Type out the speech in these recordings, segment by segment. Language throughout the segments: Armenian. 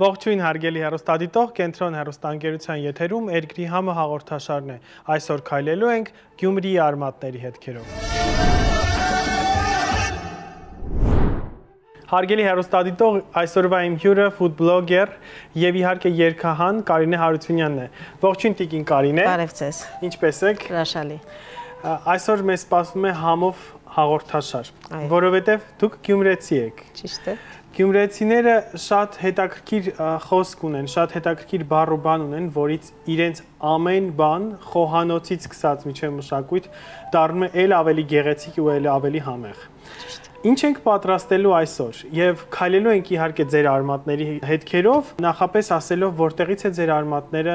Ողջույն հարգելի հեռուստադիտող, Կենտրոն հեռուստաընկերության եթերում Երկրի համը հաղորդաշարն է։ Այսօր քայլելու ենք Գյումրիի արմատների հետքերով։ Հարգելի հեռուստադիտող, այսօրվա իմ հյուրը ֆուդբլոգեր եւ իհարկե երգահան Կարինե Հարությունյանն է։ Ողջույն տիկին Կարինե։ Բարև ձեզ։ Ինչպե՞ս եք։ Հրաշալի։ Այսօր մեզ սպասում է համով հաղորդաշար, որովհետեւ դուք գյումրեցի եք։ Ճիշտ է։ Գյումրեցիները շատ հետաքրքիր խոսք ունեն, շատ հետաքրքիր բառ ու բան ունեն, որից իրենց ամեն բան խոհանոցից սկսած մինչև մշակույթ դառնում է ել ավելի գեղեցիկ ու ել ավելի համեղ։ Ինչ ենք պատրաստելու այսօր եւ քայլելու ենք իհարկե ձեր արմատների հետքերով, նախապես ասելով որտեղից է ձեր արմատները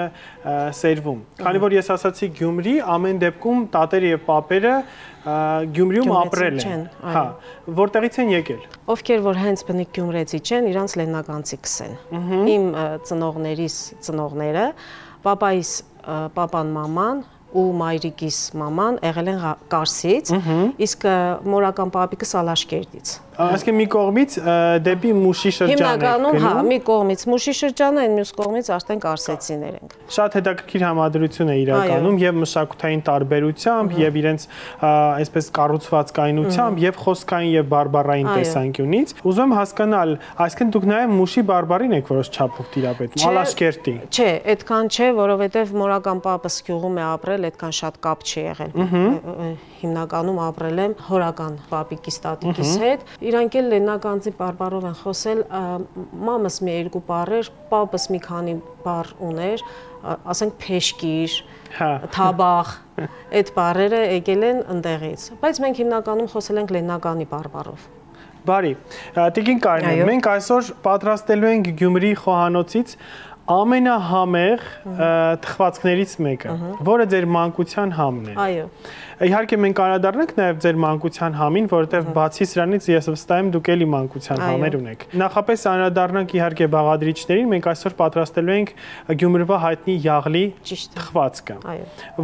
սերվում։ Քանի որ ես ասացի Գյումրի, ամեն դեպքում տատերը եւ պապերը Գյումրիում ապրել են։ Հա, որտեղից են եկել։ Ովքեր որ հենց բնիկ գյումրեցի չեն, իրանց լեննականցի կսեն։ Իմ ծնողներիս ծնողները, պապայիս պապան մաման ու մայրիկիս մաման եղել են Կարսից, իսկ մորական պապիկը Սալաշկերտից։ Այսինքն մի կողմից դեպի Մուշի շրջանը եք գնում։ Հիմնականում, հա, մի կողմից Մուշի շրջանը, այն մյուս կողմից արդեն Կարսեցիներ ենք։ Շատ հետաքրքիր համադրություն է իրականում եւ մշակութային տարբերությամբ եւ իրենց այսպես կառուցվածքայնությամբ եւ խոսքային եւ բարբառային տեսանկյունից։ Ուզում եմ հասկանալ, այսինքն դուք նաեւ Մուշի բարբառին եք որոշ չափով տիրապետում, Սալաշկերտի։ Չէ, այդքան չէ, որովհետեւ մորական պապս գյուղում է ապրել, այդքան շատ կապ չի եղել։ Հիմնականում ապրել եմ հորական պապիկիս տատիկիս հետ։ Իրանք էլ լեննականցի բարբառով են խոսել, մամս մի երկու բառեր, պապս մի քանի բառ ուներ, ասենք փեշկիր, թաբախ, այդ բառերը եկել են ընդեղից, բայց մենք հիմնականում խոսել ենք լեննականի բարբառով։ Բարի, տիկին Կարինե, մենք այսօր պատրաստելու ենք Գյումրի խոհանոցից ամենահամեղ թխվածքներից մեկը, որը ձեր մանկության համն է։ Այո։ Իհարկե մենք անդրադառնանք նաև ձեր մանկության համին, որովհետև բացի սրանից ես վստահ եմ դուք էլի մանկության համեր ունեք։ Նախապես անդրադառնանք իհարկե բաղադրիչներին, մենք այսօր պատրաստելու ենք Գյումրվա հայտնի յաղլի թխվածքը,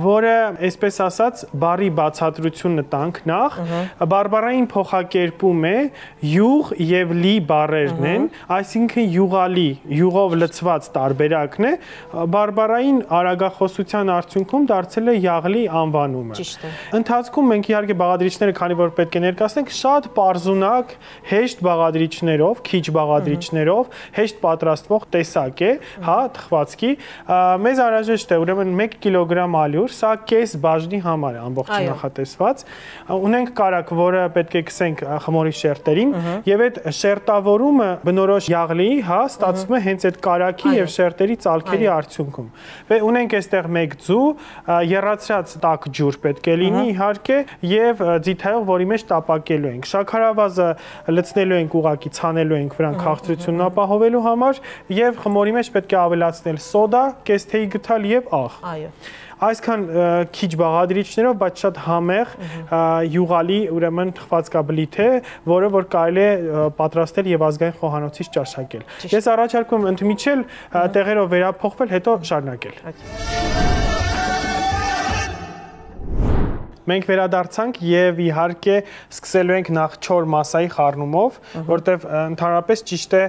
որը, այսպես ասած, բառի բացատրությունը տանք նախ, բարբառային փոխակերպում է յուղ եւ լի բառերն են, այսինքն յուղալի, յուղով լցված տարբերակն է, բարբառային արագախոսության արդյունքում դարձել է յաղլի անվանումը։ Ճիշտ է։ Ընթացքում մենք իհարկե բաղադրիչները, քանի որ պետք է ներկայացնենք, շատ պարզունակ, հեշտ բաղադրիչներով, քիչ բաղադրիչներով, հեշտ պատրաստվող տեսակ է, հա, թխվածքի։ Մեզ անհրաժեշտ է ուրեմն 1 կիլոգրամ ալյուր, սա կես բաժնի համար է ամբողջ նախատեսված։ Ունենք կարակ, որը պետք է քսենք խմորի շերտերին, եւ այդ շերտավորումը բնորոշ յաղլիի, հա, ստացվում է հենց այդ կարակի եւ շերտերի ծալքերի արդյունքում։ Ունենք այստեղ 1 ձու, եռացրած տաք ջուր պետք է լինի իհարկե եւ ձիթայով, որի մեջ տապակելու ենք։ Շաքարավազը լցնելու ենք ուղակի, ցանելու ենք վրան քաղցրությունն ապահովելու համար եւ խմորի մեջ պետք է ավելացնել սոդա, կես թեյի գթալ եւ աղ։ Այո։ Այսքան քիչ բաղադրիչներով, բայց շատ համեղ յուղալի ուրեմն թխվածքաբլիթ է, որը որ կարելի է պատրաստել եւ ազգային խոհանոցից ճաշակել։ Ես առաջարկում եմ ընդմիջել տեղերով վերափոխվել, հետո շարունակել։ Մենք վերադարձանք եւ իհարկե սկսելու ենք նախ չոր մասայի խառնումով, որտեվ ընդհանրապես ճիշտ է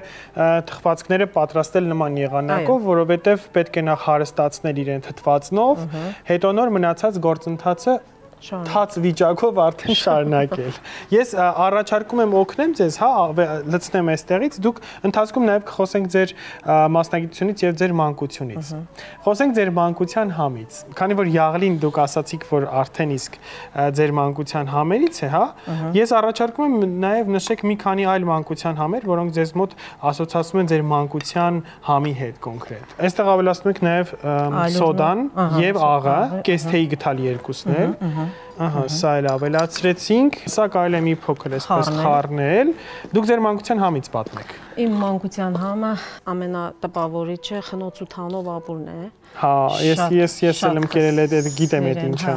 թխվածքները պատրաստել նման եղանակով, որովհետեւ պետք է նախ հարստացնել իրեն թթվածնով, հետո նոր մնացած գործընթացը թաց վիճակով արդեն շարունակել։ Ես առաջարկում եմ օգնեմ ձեզ, հա, լցնեմ այստեղից, դուք ընթացքում նաև կխոսենք ձեր մասնագիտությունից եւ ձեր մանկությունից։ Խոսենք ձեր մանկության համից։ Քանի որ յաղլին դուք ասացիք, որ արդեն իսկ ձեր մանկության համերից է, հա, ես առաջարկում եմ նաև նշեք մի քանի այլ մանկության համեր, որոնք ձեզ մոտ ասոցացվում են ձեր մանկության համի հետ կոնկրետ։ Այստեղ ավելացնում եք նաև սոդան եւ աղը, կես թեյի գթալ երկուսն էլ։ Ահա, սա էլ ավելացրեցինք, սա կարելի է մի փոքր այսպես խառնել։ Դուք ձեր մանկության համից պատմեք։ Իմ մանկության համը ամենատպավորիչը խնոց ու թանով ապուրն է։ Հա, ես էլ եմ կերել այդ գիտեմ այդ ինչը։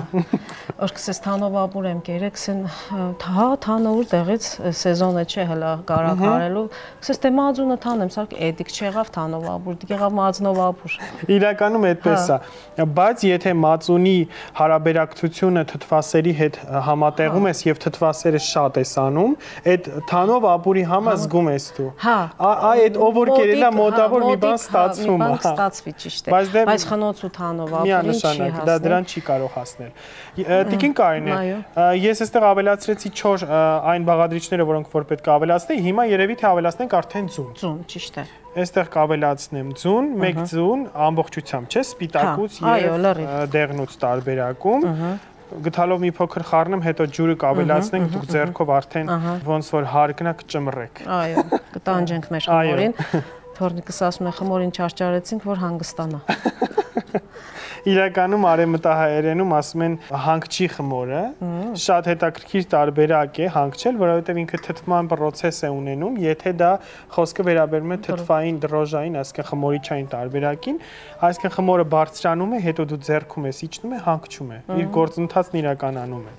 Որ կսես թանով ապուր եմ կերել, կսեն հա թանը ուր տեղից սեզոնը չէ հլա կարակարելու, կսես թե մածունը թանեմ, սարք էդիկ չեղավ թանով ապուր, եղավ մածնով ապուր։ Իրականում այդպես է, բայց եթե մածունի հարաբերակցությունը թթվաս թթվասերի հետ համատեղում ես եւ թթվասերը շատ ես անում, այդ թանով ապուրի համը զգում ես դու։ Այդ ով որ կերելա մոտավոր մի բան ստացվում է, ստացվի ճիշտ է։ Բայց խնոց ու թանով ապուրին չի հասնել։ Դա դրան չի կարող հասնել։ Տիկին Կարինե, ես այստեղ ավելացրեցի 4 այն բաղադրիչները, որոնք որ պետք է ավելացնեի, հիմա երևի թե ավելացնենք արդեն ձուն։ Ձուն, ճիշտ է։ Այստեղ կավելացնեմ ձուն, մեկ ձուն ամբողջությամբ, չէ՞, սպիտակուց եւ դեղնուց տարբերակում։ Գտալով մի փոքր խառնեմ, հետո ջուրը կավելացնենք, դուք ձեռքով արդեն ոնց որ հարկնա կճմռեք։ Այո, կտանջենք մեր խմորին։ Թորնիկս ասում է խմորին չարճարեցինք, որ հանգստանա։ Իրականում արևմտահայերենում ասում են հանգչի խմորը, շատ հետաքրքիր տարբերակ է հանգչել, որովհետև ինքը թթվման process է ունենում, եթե դա խոսքը վերաբերում է թթվային դրոժային, այսինքն խմորիչային տարբերակին, այսինքն խմորը բարձրանում է, հետո դու ձեռքում ես իջնում է, հանգչում է, իր գործընթացն իրականանում է։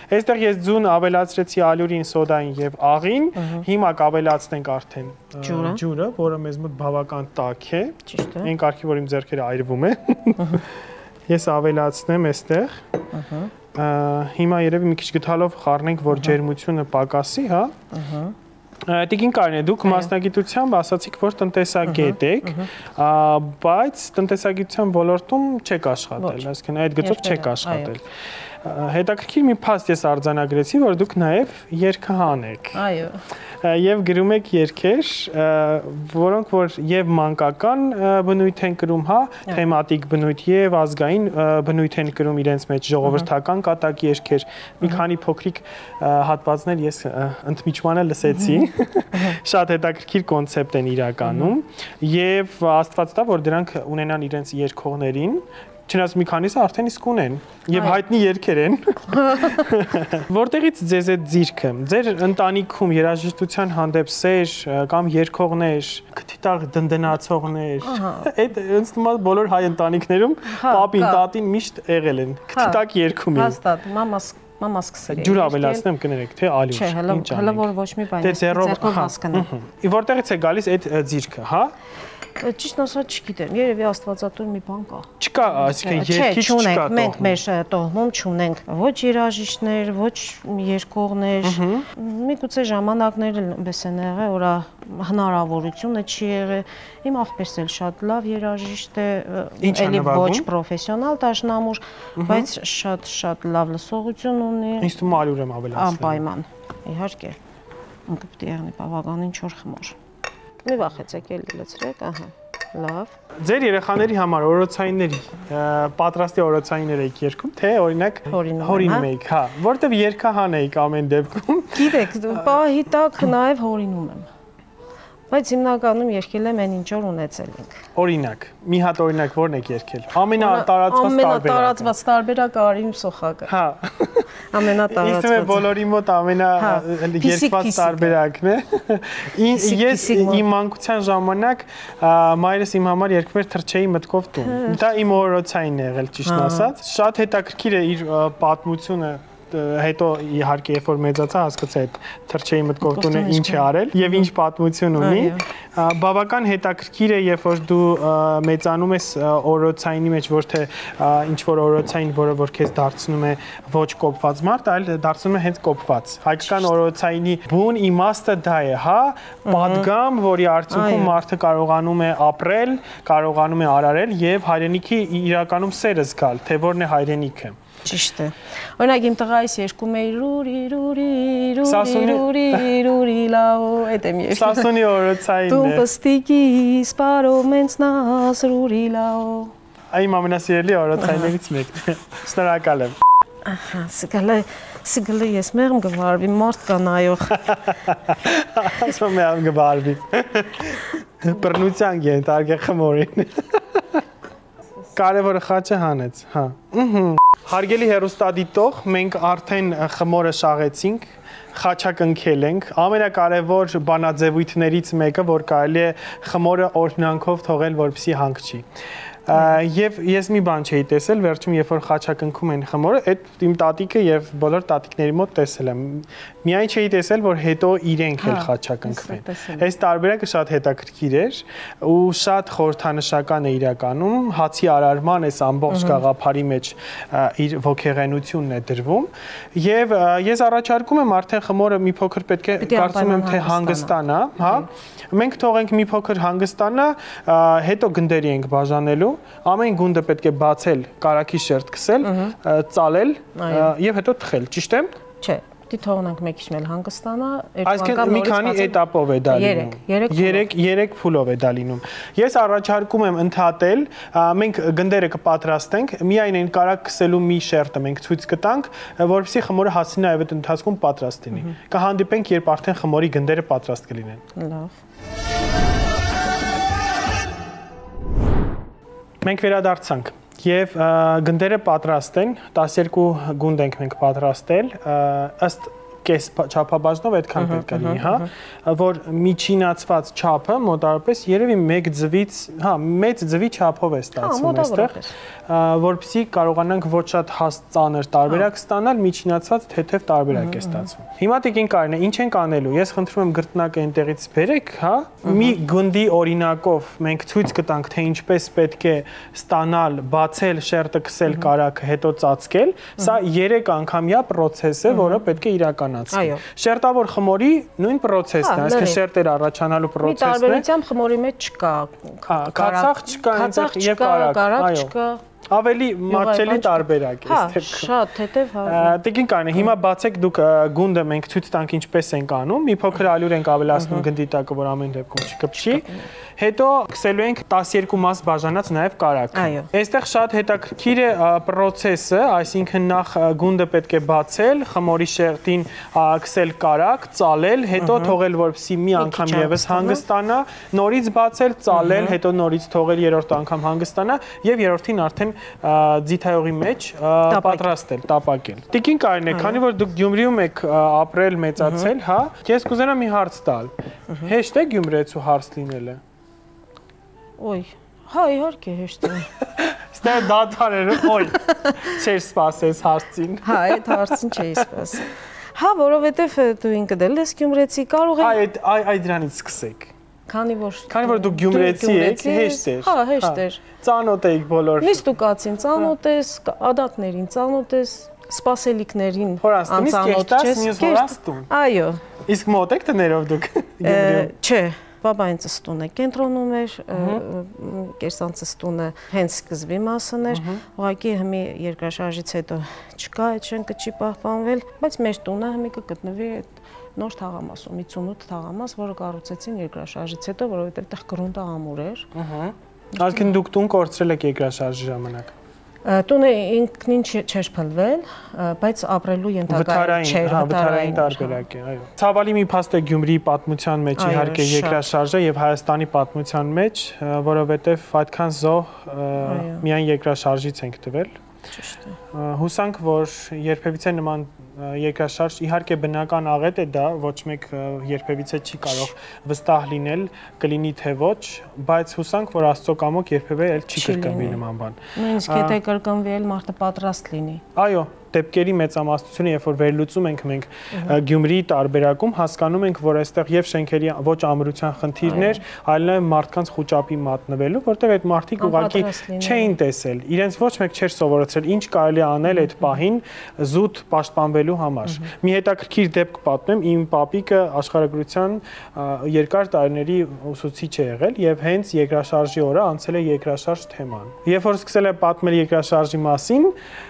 Այստեղ ես ձուն ավելացրեցի ալյուրին, սոդային եւ աղին, հիմա կավելացնենք արդեն ջուրը, որը մեզ մոտ բավական տաք է։ Ճիշտ է։ Այն կարգի, որ իմ ձեռքերը այրվում է։ Ես ավելացնեմ այստեղ։ Հիմա երևի մի քիչ գտալով խառնենք, որ ջերմությունը պակասի, հա։ Տիկին Կարինե, դուք մասնագիտությամբ ասացիք, որ տնտեսագետ եք, բայց տնտեսագիտության ոլորտում չեք աշխատել, այսինքն այդ գծով չեք աշխատել։ Հետաքրքիր մի փաստ ես արձանագրեցի, որ դուք նաև երգահան եք։ Այո։ Եվ գրում եք երգեր, որոնք որ եւ մանկական բնույթ են կրում, հա, թեմատիկ բնույթ եւ ազգային բնույթ են կրում իրենց մեջ, ժողովրդական կատակ երգեր։ Մի քանի փոքրիկ հատվածներ ես ընդմիջմանը լսեցի։ Շատ հետաքրքիր կոնցեպտ են իրականում եւ Աստված տա, որ դրանք ունենան իրենց երգողներին։ Չնայած մի քանիսը արդեն իսկ ունեն եւ հայտնի երգեր են։ Որտեղից ձեզ այդ ձիրքը, ձեր ընտանիքում երաժշտության հանդեպ սեր կամ երգողներ, քթիտաղ դնդնացողներ, այդ ըստ ումա բոլոր հայ ընտանիքներում պապին, տատին միշտ եղել են, քթիտակ երգում են։ Հաստատ, մամա սկսել է։ Ջուր ավելացնեմ կներեք, թե ալյուր։ Չէ, հələ որ ոչ մի բան, ձեռքով հասկանամ։ Որտեղից է գալիս այդ ձիրքը, հա։ Ճիշտ ասած չգիտեմ, երևի Աստվածատուր մի բան կա։ Չկա, այսինքն երկիչ չկա։ Մենք մեր տոհմում չունենք ոչ երաժիշտներ, ոչ երկողներ։ Միգուցե ժամանակներ էլպես են եղել, որ հնարավորությունը չի եղել։ Իմ աղբերս էլ շատ լավ երաժիշտ է, էլի ոչ պրոֆեսիոնալ դաշնամուր, բայց շատ լավ լսողություն ունի։ Ինձ թվում է ալյուր եմ ավելացնել։ Անպայման, իհարկե։ Ինքը պետք է եղնի բավականին չոր խմոր։ Մի վախեցեք էլի լցրեք, ահա, լավ։ Ձեր երեխաների համար օրոցայինների, պատրաստի օրոցայիններ եք երգում, թե օրինակ հորինում եք, հա, որտեվ երգահան եք ամեն դեպքում։ Գիտեք, պահի տակ նաև հորինում եմ։ Բայց հիմնականում երգել եմ այն ինչ որ ունեցել ենք։ Օրինակ, մի հատ օրինակ ո՞րն եք երգել։ Ամենատարածված տարբերակը Արիմ Սոխակը։ Հա։ Ամենատարածվածը։ Իսկ բոլորի մոտ երկված տարբերակն է։ Ես իմ մանկության ժամանակ մայրս իմ համար երգում էր Թրջեի մտքով տուն։ Դա իմ օրոցայինն է եղել, ճիշտ ասած։ Շատ հետաքրքիր է իր պատմությունը հետո իհարկե երբ որ մեծացա հասկացա այդ Թրջեի մտքով տունը ինչ է արել եւ ինչ պատմություն ունի բավական հետաքրքիր է երբ որ դու մեծանում ես օրոցայինի մեջ ոչ թե ինչ որ օրոցային որը որ քեզ դարձնում է ոչ կոփված մարդ այլ դարձնում է հենց կոփված հայկական օրոցայինի բուն իմաստը դա է հա պատգամ որի արդյունքում մարդը կարողանում է ապրել կարողանում է արարել եւ հայրենիքի իրականում սերը զգալ թե որն է հայրենիքը Ճիշտ է։ Օրինակ իմ տղայիս երգում էի ռուրի լաո, այդ եմ երգում։ Սասունի օրոցայինն է։ Դու պստիկի սպարով մենց նաս ռուրի լաո։ Իմ ամենասիրելի օրոցայիններից մեկն է։ Շնորհակալ եմ։ Ահա, սգլը ես մեղմ գվարվի, մարդ կա նայող։ Ասում եմ գվարվի։ Բռնության ենթարկե խմորին։ Կարևորը խաչը հանեց, հա։ Հարգելի հեռուստադիտող, մենք արդեն խմորը շաղեցինք, խաչակնքել ենք, ամենակարևոր բանաձևույթներից մեկը, որ կարելի է խմորը օրհնանքով թողել, որպեսզի հանգչի։ Եվ ես մի բան չէի տեսել, վերջում երբ որ խաչակնքում են խմորը, այդ իմ տատիկը եւ բոլոր տատիկների մոտ տեսել եմ։ Միայն չէի տեսել, որ հետո իրենք էլ խաչակնքվեն։ Այս տարբերակը շատ հետաքրքիր էր ու շատ խորհրդանշական է իրականում, հացի արարման այս ամբողջ գաղափարի մեջ իր ոգեղենությունն է դրվում եւ ես առաջարկում եմ արդեն խմորը մի փոքր պետք է կարծում եմ թե հանգստանա, հա։ Մենք թողենք մի փոքր հանգստանա, հետո գնդերի ենք բաժանելու, ամեն գունդը պետք է բացել, կարագի շերտ քսել, ծալել եւ հետո թխել, ճիշտ է՞մ։ Չէ, դի թողնանք մի քիչ էլ հանգստանա, այսինքն մի քանի էտապով է դա լինում։ 3 փուլով է դա լինում։ Ես առաջարկում եմ ընդհատել, մենք գնդերը կպատրաստենք, միայն այն կարագ քսելու մի շերտը մենք ցույց կտանք, որովհետեւ խմորը հասցի նաեւ այդ ընթացքում պատրաստ լինի։ Կհանդիպենք, երբ արդեն խմորի գնդերը պատրաստ կլինեն։ Լավ։ Մենք վերադարձանք եւ գնդերը պատրաստ են, 12 գունդ ենք մենք պատրաստել, ըստ կես չափաբաժնով այդքան պետք է լինի, հա, որ միջինացված չափը մոտավորապես երևի 1 ձվից, հա, մեծ ձվի չափով է ստացվում այստեղ, որպեսզի կարողանանք ոչ շատ հաստ ծանր տարբերակ ստանալ, միջինացված թեթև տարբերակ է ստացվում։ Հիմա տիկին Կարինե, ինչ ենք անելու։ Ես խնդրում եմ գրտնակը այնտեղից բերեք, հա, մի գնդի օրինակով մենք ցույց կտանք, թե ինչպես պետք է ստանալ, բացել, շերտը քսել, կարագը, հետո ծածկել։ Սա 3 անգամյա process է, որը պետք է իրականացվի։ Շերտավոր խմորի նույն process-ն է, այսինքն շերտեր առաջանալու process-ն է։ Մի տարբերությամբ խմորի մեջ չկա։ Քացախ չկա, այնտեղ եւ կարագ չկա։ Ավելի մատչելի տարբերակ է այստեղ։ Հա, շատ թեթև հա։ Տիկին Կարինե, հիմա բացեք դուք գունդը մենք ցույց տանք ինչպես ենք անում, մի փոքր ալյուր ենք ավելացնում գնդի տակը, որ ամեն դեպքում չկպչի։ Հետո քսելու ենք 12 մաս բաժանած նաև կարագ։ Այստեղ շատ հետաքրքիր է process-ը, այսինքն նախ գունդը պետք է բացել, խմորի շերտին քսել կարագ, ծալել, հետո թողել որպեսզի մի անգամ եւս հանգստանա, նորից բացել, ծալել, հետո նորից թողել, երրորդ անգամ հանգստանա եւ երրորդին արդեն ձիթայողի մեջ պատրաստել, տապակել։ Տիկին Կարինե, քանի որ դուք Գյումրիում եք ապրել, մեծացել, հա, ես կուզենամ մի հարց տալ։ Հեշտ է Գյումրեցու հարց լինելը։ Ոյ, հա, իհարկե հեշտ է։ Ստեղ դադարերը, ոյ, չէր սպասես հարցին։ Հա, այդ հարցին չէի սպասել։ Հա, որովհետև դու ինքդ էլ ես գյումրեցի, կարող ես Այ դրանից սկսեք։ Քանի որ դուք գյումրեցի եք, հեշտ էր։ Հա, հեշտ էր։ Ծանոթ էիք բոլոր։ Նիստուկացին ծանոթ ես, ադատներին ծանոթ ես, սպասելիքներին անծանոթ չես։ Այո։ Իսկ մոտ եք տներով դուք Գյումրիում։ Չէ, բաբայինցս տունը կենտրոնում էր, կերսանցս տունը հենց սկզբի մասն էր, ուղղակի հիմի երկրաշարժից հետո չկա, այդ շենքը չի պահպանվել, բայց մեր տունը հիմի կգտնվի նոր թաղամասում, 58 թաղամաս, որը կառուցեցին երկրաշարժից հետո, որովհետև այդտեղ գրունտը ամուր էր։ Այսինքն դուք տուն կորցրել եք երկրաշարժի ժամանակ։ Տունը ինքնին չէր փլվել, բայց ապրելու ենթակա չէր, վթարային տարբերակ է, այո։ Ցավալի մի փաստ է Գյումրիի պատմության մեջ իհարկե երկրաշարժը եւ Հայաստանի պատմության մեջ, որովհետեւ այդքան զոհ միայն երկրաշարժից ենք տվել։ Ճիշտ է։ Հուսանք, որ երբևիցե նման երկրաշարժ իհարկե բնական աղետ է դա, ոչ մեկ երբևիցե չի կարող վստահ լինել, կլինի թե ոչ, բայց հուսանք, որ Աստծո կամոք երբևէ էլ չի կրկնվի նման բան։ Նույնիսկ եթե կրկնվի էլ մարդը պատրաստ լինի։ Այո, դեպքերի մեծամասնությունը, երբ որ վերլուծում ենք մենք Գյումրիի տարբերակում, հասկանում ենք, որ այստեղ եւ շենքերի ոչ ամրության խնդիրներ, այլ նաեւ մարդկանց խոճապի մատնվելու, որտեղ այդ մարդիկ ուղղակի չէին տեսել, իրենց ոչ մեկ չէր սովորեցրել ինչ կարելի է անել այդ պահին զուտ պաշտպանվելու համար։ Մի հետաքրքիր դեպք պատմեմ, իմ պապիկը աշխարհագրության երկար տարիների ուսուցիչ է եղել եւ հենց երկրաշարժի օրը անցել է երկրաշարժ թեման։ Երբ որ սկսել է պատմել երկրաշարժի մասին,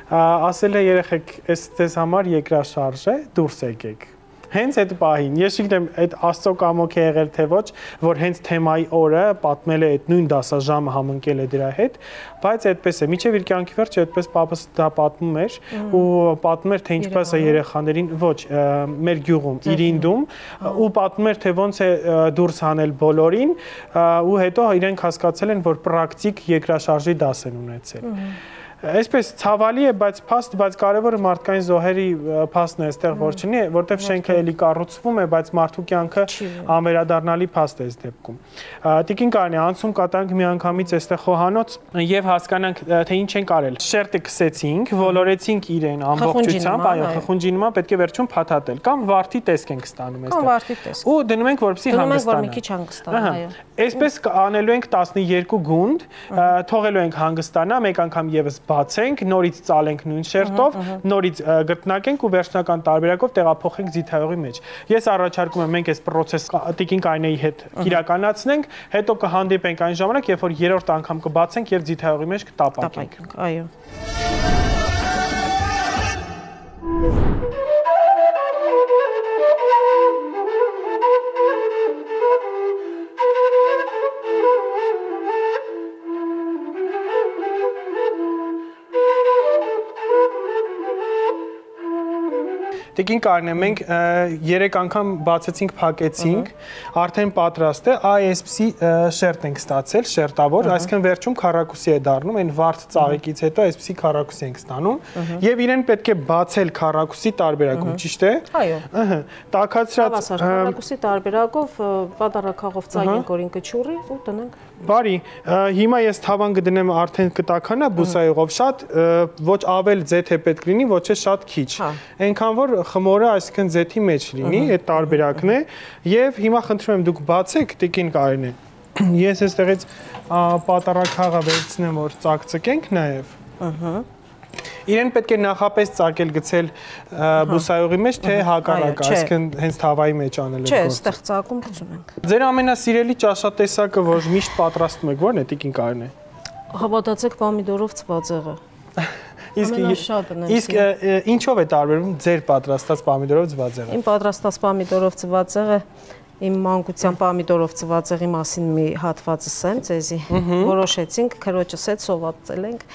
ասել է երեխեք, այս ձեզ համար երկրաշարժ է, դուրս եկեք։ Հենց այդ պահին, ես չգիտեմ, այդ Աստծո կամոք է եղել թե ոչ, որ հենց թեմայի օրը պատմել է այդ նույն դասաժամը համընկել է դրա հետ, բայց այդպես է, միջև իր կյանքի վերջը այդպես պապս դա պատմում էր ու պատմում էր թե ինչպես է երեխաներին, ոչ, մեր գյուղում, Իրինդում, ու պատմում էր թե ոնց է դուրս հանել բոլորին, ու հետո իրենք հասկացել են, որ պրակտիկ երկրաշարժի դաս են ունեցել։ Այսպես ցավալի է, բայց փաստ, բայց կարևորը մարդկային զոհերի փաստն է, այստեղ որ չնի, որտեվ շենքը էլի կառուցվում է, բայց մարդու կյանքը անվերադառնալի փաստ է այս դեպքում։ Տիկին Կարինե, անցում կատարենք միանգամից այստեղ խոհանոց եւ հասկանանք, թե ինչ ենք արել։ Շերտը քսեցինք, ոլորեցինք իրեն ամբողջությամբ, այո, խխունջի նման պետք է վերջում փաթաթել կամ վարդի տեսք ենք ստանում այստեղ։ Կամ վարդի տեսք։ Ու դնում ենք, որպեսզի հանգստանա։ այո։ Այսպես անելու ենք 12 գունդ, թողելու ենք հանգստանա, մեկ անգամ եւս բացենք, նորից ծալենք նույն շերտով, նորից գրտնակենք ու վերջնական տարբերակով տեղափոխենք ձիթայողի մեջ։ Ես առաջարկում եմ մենք այս process Տիկին Կարինեի հետ իրականացնենք, հետո կհանդիպենք այն ժամանակ, երբ որ երրորդ անգամ կբացենք եւ ձիթայողի մեջ կտապակենք։ Այո։ Տիկին Կարինե, մենք 3 անգամ բացեցինք, փակեցինք, արդեն պատրաստ է, այսպիսի շերտ ենք ստացել, շերտավոր, այսինքն վերջում քառակուսի է դառնում, այն վարդ ծաղիկից հետո այսպիսի քառակուսի ենք ստանում, եւ իրեն պետք է բացել քառակուսի տարբերակում, ճիշտ է։ Այո։ Տաքացրած քառակուսի տարբերակով պատառաքաղով ծագենք օրին կչուրի ու տնենք։ Բարի, հիմա ես թավան կդնեմ արդեն կտականա բուսայողով, շատ ոչ ավել ձեթ է պետք լինի, ոչ է շատ քիչ։ Այնքան որ խմորը այսինքն ձեթի մեջ լինի, այդ տարբերակն է, եւ հիմա խնդրում եմ դուք բացեք, Տիկին Կարինե։ Ես այստեղից պատառաքաղը վերցնեմ, որ ծակծկենք նաեւ։ Իրեն պետք է նախապես ծակել գցել բուսայողի մեջ, թե հակառակը, այսինքն հենց թավայի մեջ անել է։ Չէ, այստեղ ծակում գցում ենք։ Ձեր ամենասիրելի ճաշատեսակը, որ միշտ պատրաստում եք, ո՞րն է, Տիկին Կարինե։ Հավատացեք պամիդորով ծվածեղը։ Իսկ ինչով է տարբերվում ձեր պատրաստած պամիդորով ծվածեղը։ Իմ պատրաստած պամիդորով ծվածեղը իմ մանկության պամիդորով ծվածեղի մասին մի հատված ասեմ ձեզի։ Որոշեցինք քրոջս հետ սովածել ենք։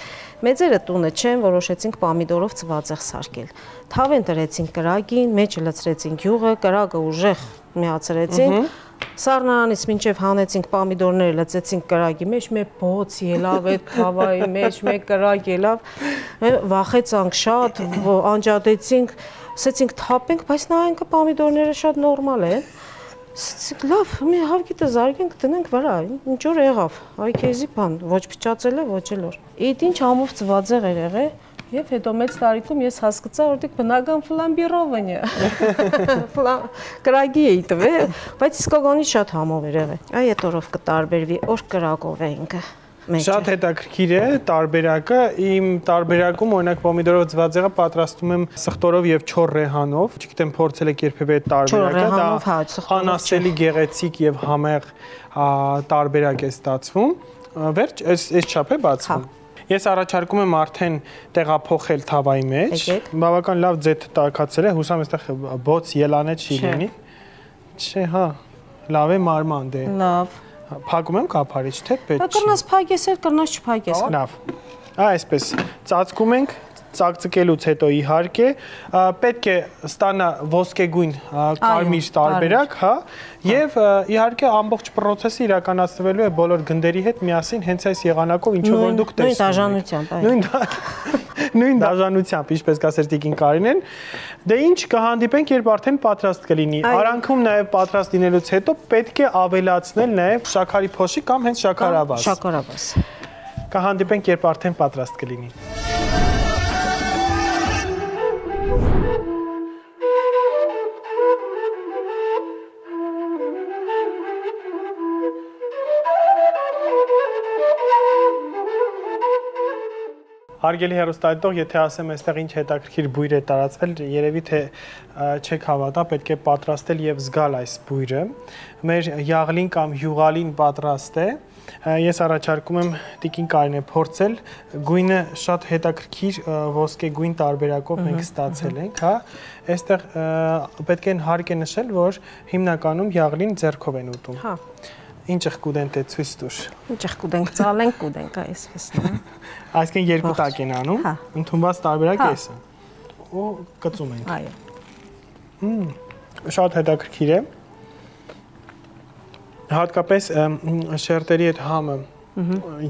Մեծերը տունը չեն, որոշեցինք պամիդորով ծվածեղ սարքել։ Թավեն դրեցինք կրակին, մեջը լցրեցինք յուղը, կրակը ուժեղ միացրեցինք։ Սառնարանից մինչև հանեցինք պամիդորները, լցեցինք կրակի մեջ, մեկ բոց ելավ այդ թավայի մեջ, մեկ կրակ ելավ, վախեցանք շատ, անջատեցինք, ասեցինք թափենք, բայց նայենք պամիդորները շատ նորմալ են։ Ասեցինք լավ, մի հավգիտը զարգենք, դնենք վրա, ինչ որ եղավ, այ քեզի բան, ոչ փչացել է, ոչ էլ որ։ Իդ ինչ ամով ծվածեղ էր եղել, եւ հետո մեծ տարիքում ես հասկացա, որ դուք բնական ֆլամբիրովն է։ Կրակի էի տվել, բայց իսկականից շատ համով էր եղել։ Այ այդ օրով կտարբերվի, օր կրակով ենք։ Շատ հետաքրքիր է տարբերակը, իմ տարբերակում օրինակ պոմիդորով ծվածեղը պատրաստում եմ սխտորով եւ չոր ռեհանով, չգիտեմ փորձել եք երբևէ այդ տարբերակը, դա անասելի գեղեցիկ եւ համեղ տարբերակ է ստացվում։ Վերջ, այս չափ է բացվում։ Ես առաջարկում եմ արդեն տեղափոխել թավայի մեջ, բավական լավ ձեթ տաքացել է, հուսամ այստեղ բոց ելանե չի լինի։ Չէ, հա, լավ է մարմանդ է։ Լավ։ Փակում եմ կափարիչ, թե պետք չի։ Կրնաս փակես էլ, կրնաս չփակես։ Լավ։ Այսպես, ծածկում ենք, ծակծկելուց հետո իհարկե պետք է ստանա ոսկեգույն կարմիր տարբերակ, հա, եւ իհարկե ամբողջ process-ը իրականացվելու է բոլոր գնդերի հետ միասին հենց այս եղանակով, ինչով որ դուք տեսնում եք։ Նույն դաժանությամբ, ինչպես կասեր Տիկին Կարինեն, դե ինչ կհանդիպենք, երբ արդեն պատրաստ կլինի։ Արանքում նաեւ պատրաստ լինելուց հետո պետք է ավելացնել նաեւ շաքարի փոշի կամ հենց շաքարավազ։ Շաքարավազ։ Կհանդիպենք, երբ արդեն պատրաստ կլինի։ Հարգելի հեռուստադիտող, եթե ասեմ այստեղ ինչ հետաքրքիր բույր է տարածվել, երևի թե չեք հավատա, պետք է պատրաստել եւ զգալ այս բույրը։ Մեր յաղլին կամ յուղալին պատրաստ է։ Ես առաջարկում եմ Տիկին Կարինե փորձել, գույնը շատ հետաքրքիր ոսկեգույն տարբերակով մենք ստացել ենք, հա։ Այստեղ պետք է հարկ է նշել, որ հիմնականում յաղլին ձեռքով են ուտում։ Հա։ Ինչ եղկուդենք է ցույց տուր։ Ինչ եղկուդենք, ծալենք կուդենք, այսպես նա։ Այսինքն երկու տակ են անում, ընդունված տարբերակը էս է։ Ու կծում ենք։ Այո։ Շատ հետաքրքիր է։ Հատկապես շերտերի այդ համը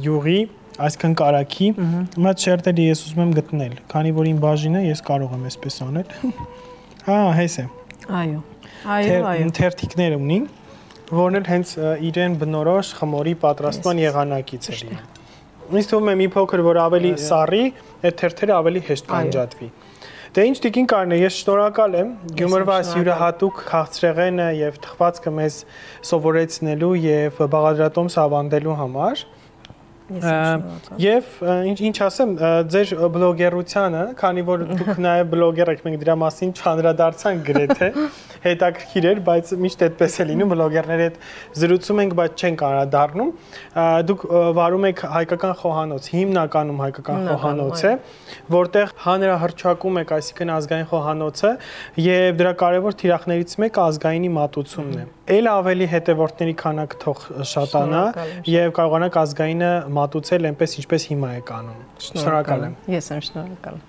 յուղի այսքան կարագի, մի հատ շերտերի ես ուզում եմ գտնել, քանի որ իմ բաժինը ես կարող եմ այսպես անել։ Հես է։ Այո։ Թերթիկներ ունի, որն էլ հենց իրեն բնորոշ խմորի պատրաստման եղանակից է լինում։ Ինձ թվում է մի փոքր որ ավելի սառի, այդ թերթերը ավելի հեշտ կանջատվի։ Դե ինչ տիկին Կարինե, ես շնորհակալ եմ Գյումրվա յուրահատուկ քաղցրեղենը եւ թխվածքը մեզ սովորեցնելու եւ բաղադրատոմս ավանդելու համար։ Եվ ինչ ասեմ, ձեր բլոգերությանը, քանի որ դուք նաև բլոգեր եք, մենք դրա մասին չանդրադարձանք գրեթե, հետաքրքիր էր, բայց միշտ այդպես է լինում, բլոգերների հետ զրուցում ենք, բայց չենք անդրադառնում։ Դուք վարում եք հայկական խոհանոց, հիմնականում հայկական խոհանոց է, որտեղ հանրահռչակում եք, այսինքն ազգային խոհանոցը, եւ դրա կարևոր թիրախներից մեկը ազգայինի մատուցումն է։ Էլ ավելի հետևորդների քանակը թող շատանա եւ կարողանաք ազգայինը մատուցել այնպես ինչպես հիմա եք անում։ Շնորհակալ եմ։ Ես եմ շնորհակալ։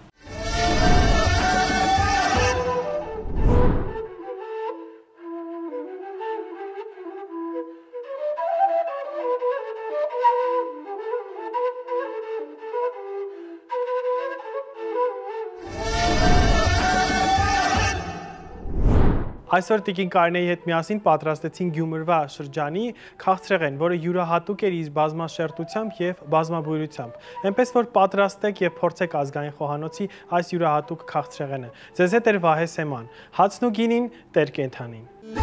Այսօր տիկին Կարինեի հետ միասին պատրաստեցին Գյումրվա շրջանի քաղցրեղեն, որը յուրահատուկ էր իր բազմաշերտությամբ եւ բազմաբույրությամբ։ Այնպես որ պատրաստեք եւ փորձեք ազգային խոհանոցի այս յուրահատուկ քաղցրեղենը։ Ձեզ հետ էր Վահե Սեման։ Հացն ու գինին տեր կենթանին։